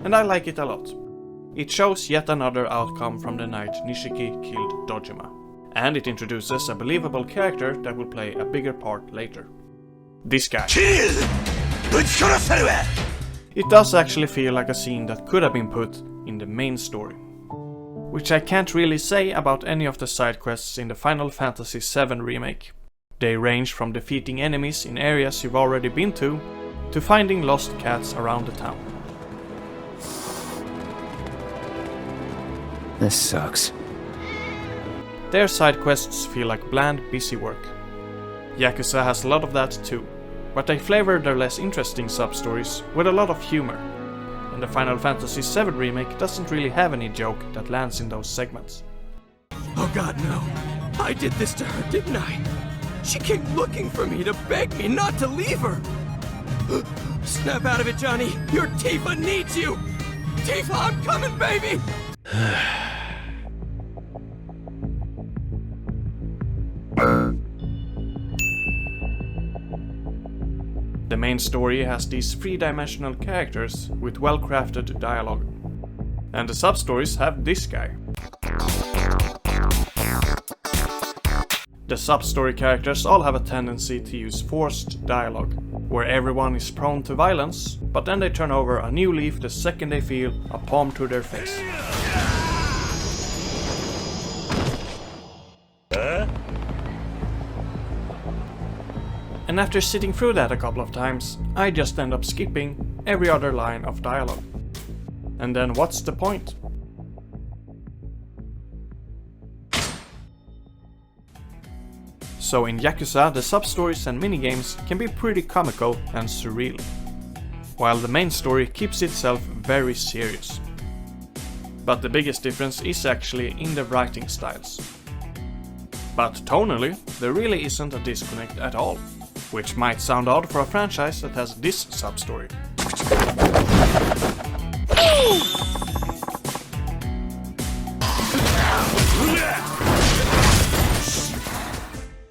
and I like it a lot. It shows yet another outcome from the night Nishiki killed Dojima, and it introduces a believable character that will play a bigger part later. This guy. It does actually feel like a scene that could have been put in the main story. Which I can't really say about any of the side quests in the Final Fantasy VII Remake. They range from defeating enemies in areas you've already been to finding lost cats around the town. This sucks. Their side quests feel like bland, busy work. Yakuza has a lot of that too, but they flavor their less interesting sub-stories with a lot of humor. And the Final Fantasy VII Remake doesn't really have any joke that lands in those segments. Oh god, no. I did this to her, didn't I? She came looking for me to beg me not to leave her. Snap out of it, Johnny. Your Tifa needs you. Tifa, I'm coming, baby! The main story has these three-dimensional characters with well-crafted dialogue. And the sub-stories have this guy. The sub-story characters all have a tendency to use forced dialogue, where everyone is prone to violence, but then they turn over a new leaf the second they feel a palm to their face. And after sitting through that a couple of times, I just end up skipping every other line of dialogue. And then what's the point? So in Yakuza, the sub-stories and minigames can be pretty comical and surreal, while the main story keeps itself very serious. But the biggest difference is actually in the writing styles. But tonally, there really isn't a disconnect at all, which might sound odd for a franchise that has this sub-story.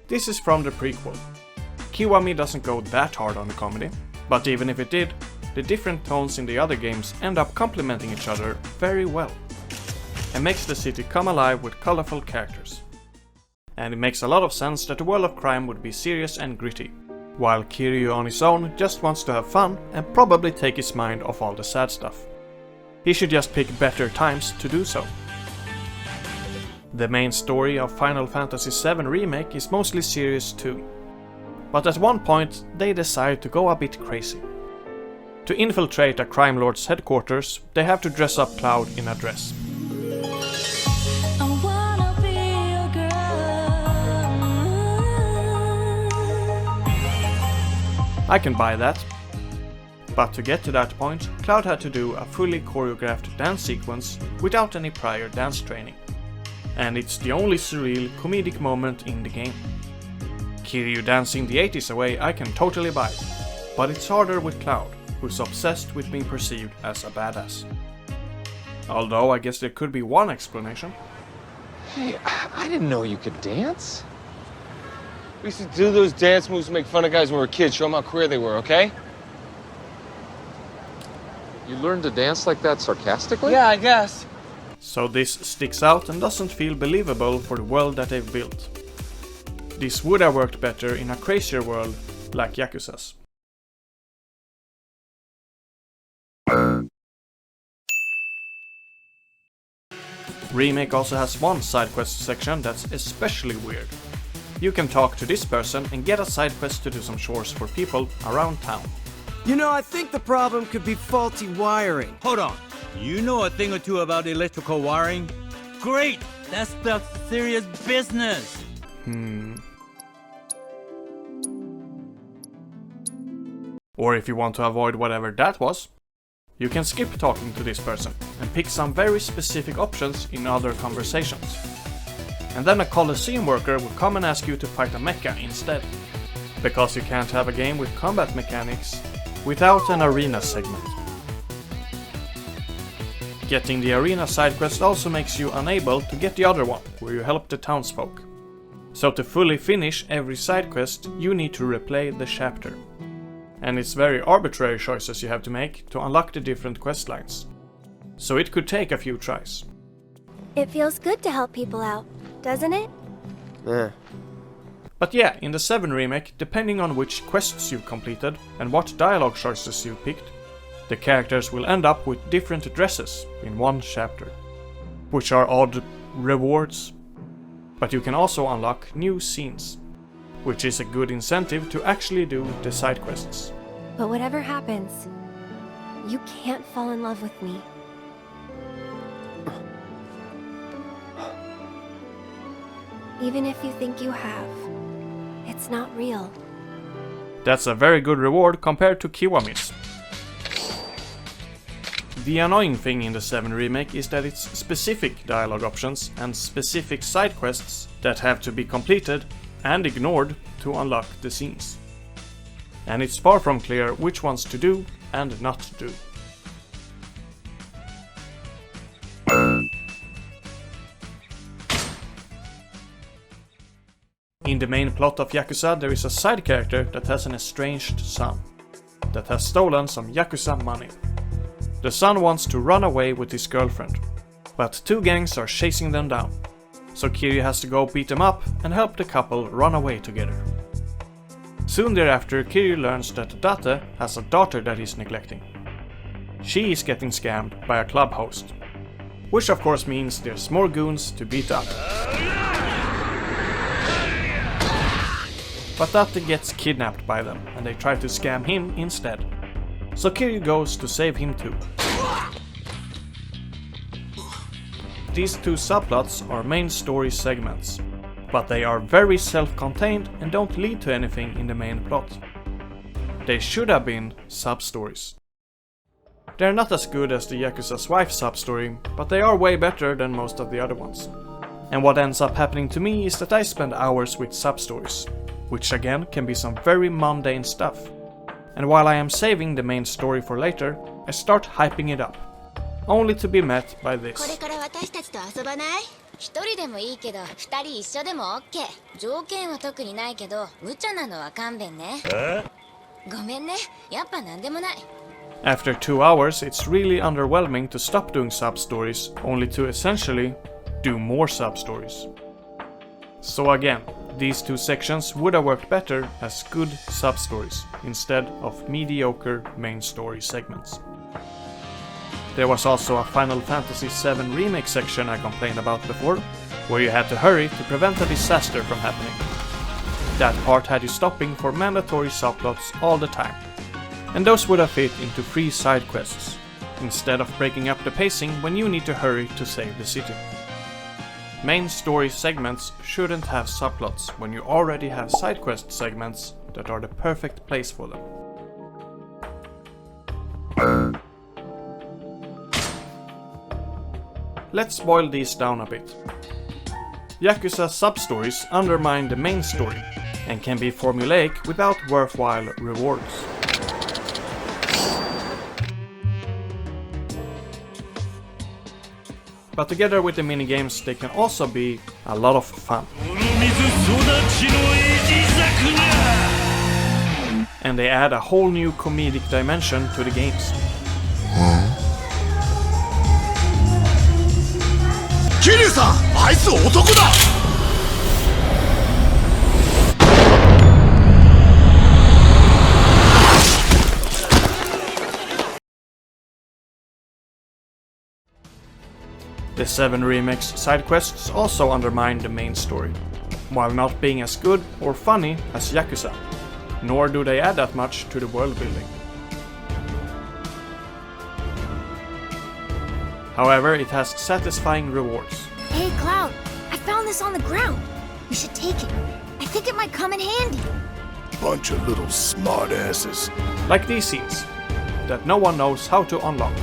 This is from the prequel. Kiwami doesn't go that hard on the comedy, but even if it did, the different tones in the other games end up complementing each other very well, and makes the city come alive with colorful characters. And it makes a lot of sense that the world of crime would be serious and gritty, while Kiryu on his own just wants to have fun and probably take his mind off all the sad stuff. He should just pick better times to do so. The main story of Final Fantasy VII Remake is mostly serious too, but at one point they decide to go a bit crazy. To infiltrate a crime lord's headquarters, they have to dress up Cloud in a dress. I can buy that. But to get to that point, Cloud had to do a fully choreographed dance sequence without any prior dance training. And it's the only surreal comedic moment in the game. Kiryu dancing the 80s away I can totally buy, but it's harder with Cloud, who's obsessed with being perceived as a badass. Although I guess there could be one explanation. Hey, I didn't know you could dance. We used to do those dance moves to make fun of guys when we were kids, show them how queer they were, okay? You learned to dance like that sarcastically? Yeah, I guess. So this sticks out and doesn't feel believable for the world that they've built. This would have worked better in a crazier world like Yakuza's. Remake also has one side quest section that's especially weird. You can talk to this person and get a side quest to do some chores for people around town. You know, I think the problem could be faulty wiring. Hold on. You know a thing or two about electrical wiring? Great! That's the serious business! Or if you want to avoid whatever that was, You can skip talking to this person and pick some very specific options in other conversations. And then a Colosseum worker will come and ask you to fight a mecha instead. Because you can't have a game with combat mechanics without an arena segment. Getting the arena side quest also makes you unable to get the other one, where you help the townsfolk. So to fully finish every side quest, you need to replay the chapter. And it's very arbitrary choices you have to make to unlock the different quest lines. So it could take a few tries. It feels good to help people out, doesn't it? Yeah. But yeah, in the 7 remake, depending on which quests you've completed and what dialogue choices you picked, the characters will end up with different dresses in one chapter, which are odd rewards. But you can also unlock new scenes, which is a good incentive to actually do the side quests. But whatever happens, you can't fall in love with me. Even if you think you have, it's not real. That's a very good reward compared to Kiwami's. The annoying thing in the 7 remake is that it's specific dialogue options and specific side quests that have to be completed and ignored to unlock the scenes. And it's far from clear which ones to do and not do. In the main plot of Yakuza, there is a side character that has an estranged son that has stolen some Yakuza money. The son wants to run away with his girlfriend, but 2 gangs are chasing them down, so Kiryu has to go beat them up and help the couple run away together. Soon thereafter, Kiryu learns that Date has a daughter that he's neglecting. She is getting scammed by a club host, which of course means there's more goons to beat up. But Date gets kidnapped by them and they try to scam him instead. So Kiryu goes to save him too. These 2 subplots are main story segments, but they are very self-contained and don't lead to anything in the main plot. They should have been sub-stories. They're not as good as the Yakuza's wife sub-story, but they are way better than most of the other ones. And what ends up happening to me is that I spend hours with sub-stories, which again can be some very mundane stuff. And while I am saving the main story for later, I start hyping it up, only to be met by this. After 2 hours, it's really underwhelming to stop doing sub-stories, only to essentially do more sub-stories. So again, these 2 sections would have worked better as good sub-stories instead of mediocre main story segments. There was also a Final Fantasy VII Remake section I complained about before, where you had to hurry to prevent a disaster from happening. That part had you stopping for mandatory subplots all the time, and those would have fit into 3 side quests, instead of breaking up the pacing when you need to hurry to save the city. Main story segments shouldn't have subplots when you already have side quest segments that are the perfect place for them. Let's boil these down a bit. Yakuza sub-stories undermine the main story and can be formulaic without worthwhile rewards. But together with the minigames, they can also be a lot of fun. And they add a whole new comedic dimension to the games. Kiryu-san! あいつ男だ! The 7 Remake's side quests also undermine the main story, while not being as good or funny as Yakuza, nor do they add that much to the world building. However, it has satisfying rewards. Hey Cloud, I found this on the ground. You should take it. I think it might come in handy. Bunch of little smartasses. Like these scenes. that no one knows how to unlock.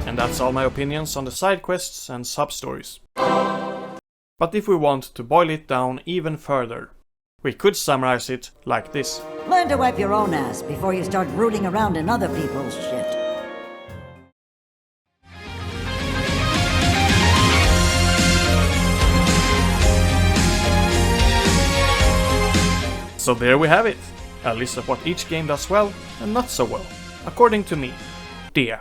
And that's all my opinions on the side quests and sub-stories. But if we want to boil it down even further, we could summarize it like this. Learn to wipe your own ass before you start rooting around in other people's shit. So there we have it, a list of what each game does well and not so well, according to me, Dia.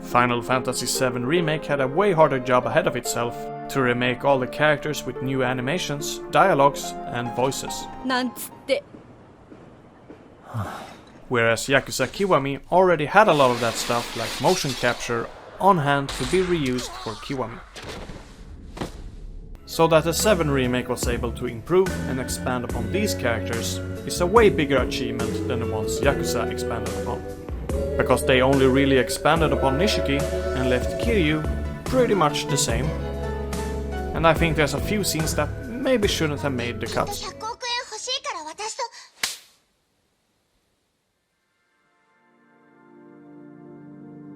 Final Fantasy VII Remake had a way harder job ahead of itself to remake all the characters with new animations, dialogues and voices. Whereas Yakuza Kiwami already had a lot of that stuff like motion capture on hand to be reused for Kiwami. So that the 7 remake was able to improve and expand upon these characters is a way bigger achievement than the ones Yakuza expanded upon. Because they only really expanded upon Nishiki and left Kiryu pretty much the same. And I think there's a few scenes that maybe shouldn't have made the cut.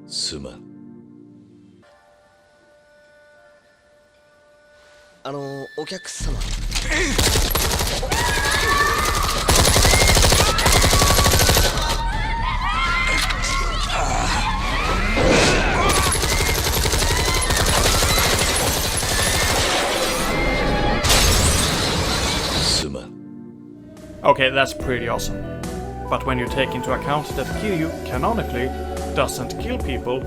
Suma. お客様。Okay, that's pretty awesome. But when you take into account that Kiryu canonically doesn't kill people,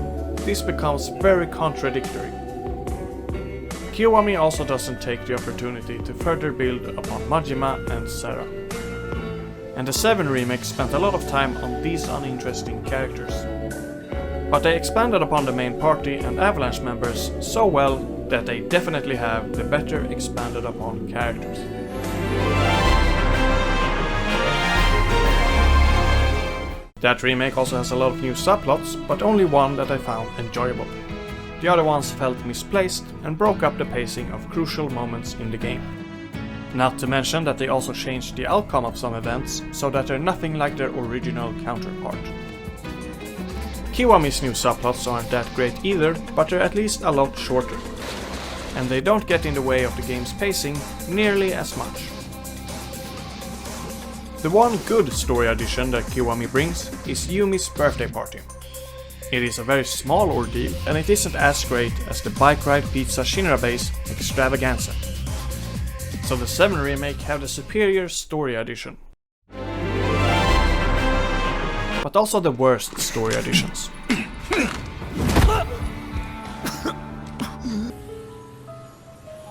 this becomes very contradictory. Kiwami also doesn't take the opportunity to further build upon Majima and Sarah. And the 7 remake spent a lot of time on these uninteresting characters. But they expanded upon the main party and Avalanche members so well that they definitely have the better expanded upon characters. That remake also has a lot of new subplots, but only one that I found enjoyable. The other ones felt misplaced and broke up the pacing of crucial moments in the game. Not to mention that they also changed the outcome of some events, so that they're nothing like their original counterpart. Kiwami's new subplots aren't that great either, but they're at least a lot shorter. And they don't get in the way of the game's pacing nearly as much. The one good story addition that Kiwami brings is Yumi's birthday party. It is a very small ordeal, and it isn't as great as the bike ride pizza Shinra base extravaganza. So the 7 remake have the superior story addition. But also the worst story additions.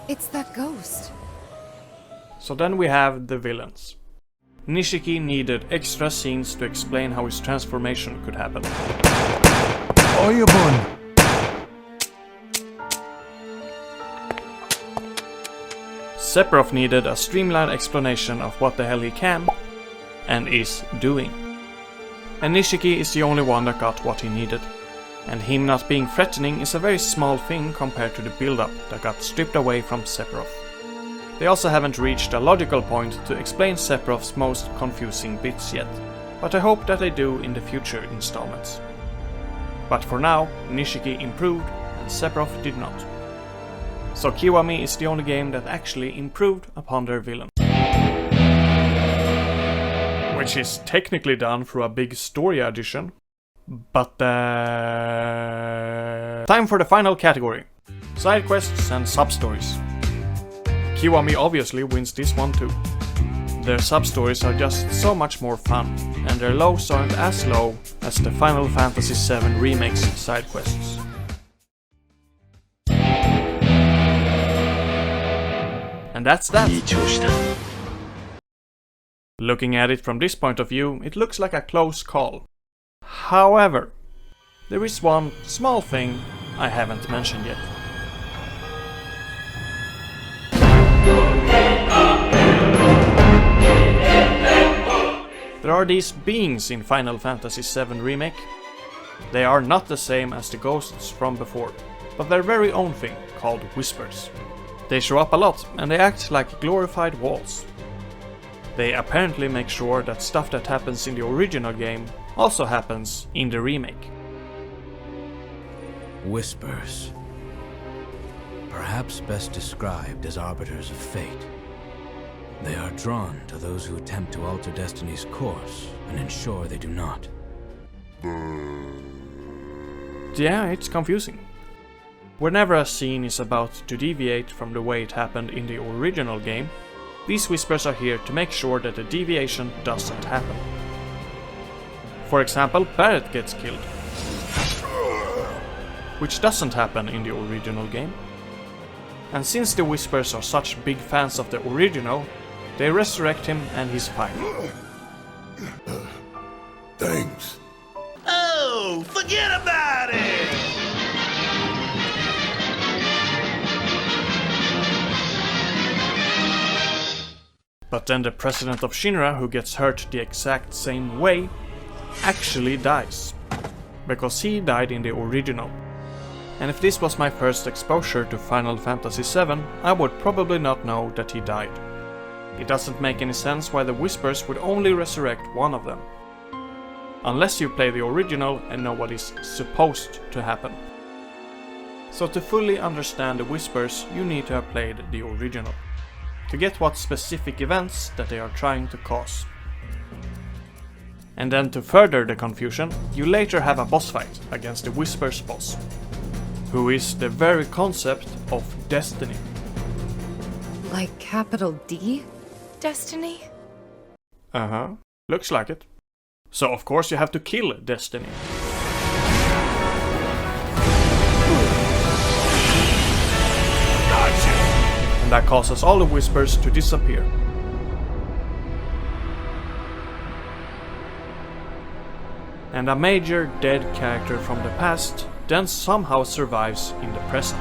It's that ghost. So then we have the villains. Nishiki needed extra scenes to explain how his transformation could happen. Sephiroth needed a streamlined explanation of what the hell he can and is doing. And Nishiki is the only one that got what he needed. And him not being threatening is a very small thing compared to the build-up that got stripped away from Sephiroth. They also haven't reached a logical point to explain Sephiroth's most confusing bits yet, but I hope that they do in the future installments. But for now, Nishiki improved and Sephiroth did not. So Kiwami is the only game that actually improved upon their villain. Which is technically done through a big story addition, but time for the final category. Side quests and sub-stories. Kiwami obviously wins this one too. Their sub-stories are just so much more fun, and their lows aren't as low as the Final Fantasy VII Remake's side quests. And that's that. Looking at it from this point of view, it looks like a close call. However, there is one small thing I haven't mentioned yet. There are these beings in Final Fantasy VII Remake. They are not the same as the ghosts from before, but their very own thing called whispers. They show up a lot and they act like glorified walls. They apparently make sure that stuff that happens in the original game also happens in the remake. Whispers. Perhaps best described as arbiters of fate. They are drawn to those who attempt to alter destiny's course and ensure they do not. Yeah, it's confusing. Whenever a scene is about to deviate from the way it happened in the original game, these whispers are here to make sure that the deviation doesn't happen. For example, Barrett gets killed, which doesn't happen in the original game. And since the whispers are such big fans of the original, they resurrect him and he's fine. Thanks. Oh, forget about it! But then the president of Shinra, who gets hurt the exact same way, actually dies. Because he died in the original. And if this was my first exposure to Final Fantasy VII, I would probably not know that he died. It doesn't make any sense why the Whispers would only resurrect one of them. Unless you play the original and know what is supposed to happen. So to fully understand the Whispers, you need to have played the original. To get what specific events that they are trying to cause. And then to further the confusion, you later have a boss fight against the Whispers boss, who is the very concept of destiny. Like capital D? Destiny? Uh-huh, looks like it. So of course you have to kill Destiny. And that causes all the Whispers to disappear. And a major dead character from the past then somehow survives in the present.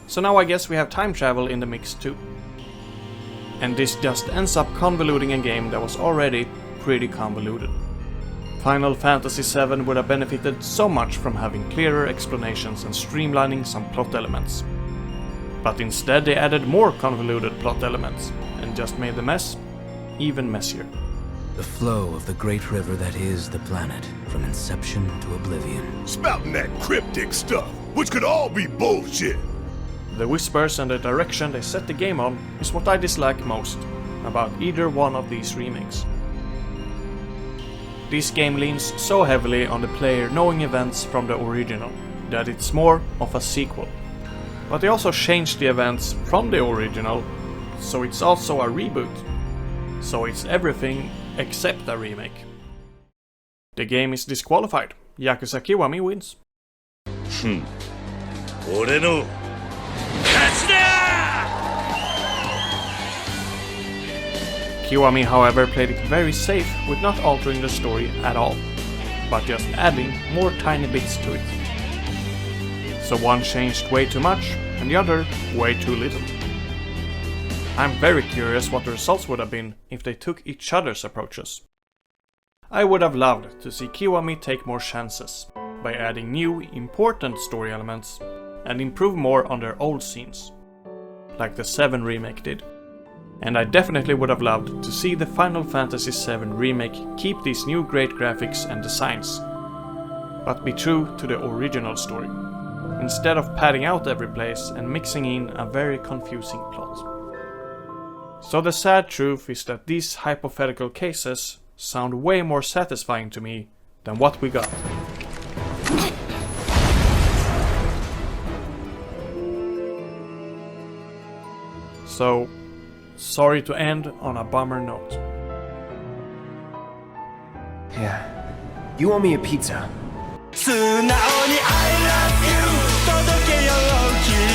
So now I guess we have time travel in the mix too. And this just ends up convoluting a game that was already pretty convoluted. Final Fantasy VII would have benefited so much from having clearer explanations and streamlining some plot elements. But instead they added more convoluted plot elements and just made the mess even messier. The flow of the great river that is the planet, from inception to oblivion. Spouting that cryptic stuff, which could all be bullshit. The Whispers and the direction they set the game on is what I dislike most about either one of these remakes. This game leans so heavily on the player knowing events from the original that it's more of a sequel. But they also changed the events from the original, so it's also a reboot. So it's everything except a remake. The game is disqualified. Yakuza Kiwami wins. Kiwami, however, played it very safe with not altering the story at all, but just adding more tiny bits to it. So one changed way too much, and the other way too little. I'm very curious what the results would have been if they took each other's approaches. I would have loved to see Kiwami take more chances, by adding new, important story elements, and improve more on their old scenes, like the 7 remake did. And I definitely would have loved to see the Final Fantasy VII Remake keep these new great graphics and designs, but be true to the original story, instead of padding out every place and mixing in a very confusing plot. So the sad truth is that these hypothetical cases sound way more satisfying to me than what we got. So, sorry to end on a bummer note. Yeah. You owe me a pizza. 素直に I love you 届けよう君